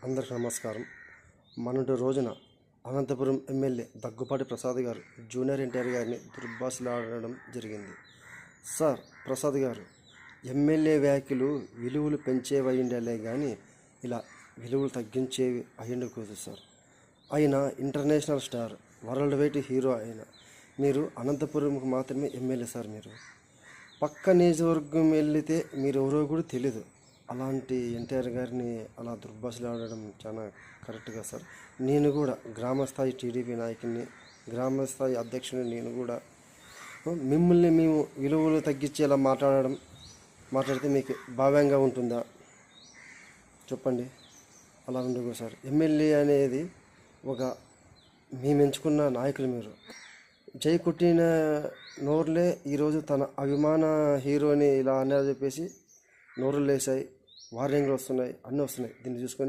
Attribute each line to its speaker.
Speaker 1: అందరికీ నమస్కారం. మొన్నటి రోజున అనంతపురం ఎమ్మెల్యే దగ్గుపాటి ప్రసాద్ గారు జూనియర్ ఎన్టీఆర్ గారిని దుర్భాషలాడడం జరిగింది. సార్ ప్రసాద్ గారు, ఎమ్మెల్యే వ్యాఖ్యలు విలువలు పెంచేవి అయ్యిండాలే కానీ ఇలా విలువలు తగ్గించేవి అయ్యిండకూడదు సార్. ఆయన international star, world wide hero. అయిన మీరు అనంతపురంకి మాత్రమే ఎమ్మెల్యే సార్. మీరు పక్క నియోజకవర్గం వెళితే మీరు ఎవరో కూడా తెలీదు. అలాంటి ఎన్టీఆర్ గారిని అలా దుర్భాషలాడడం చాలా కరెక్ట్గా సార్. నేను కూడా గ్రామస్థాయి టీడీపీ నాయకుడిని, గ్రామస్థాయి అధ్యక్షుడిని. నేను కూడా మిమ్మల్ని మేము విలువలు తగ్గించేలా మాట్లాడితే మీకు భావ్యంగా ఉంటుందా చెప్పండి? అలా ఉండదు సార్. ఎమ్మెల్యే అనేది ఒక మేము ఎంచుకున్న నాయకులు. మీరు జై కొట్టిన నోరులే ఈరోజు తన అభిమాన హీరోని ఇలా అన్నారు చెప్పేసి నోరులు లేసాయి, వార్నింగ్లు వస్తున్నాయి, అన్నీ వస్తున్నాయి. దీన్ని చూసుకొని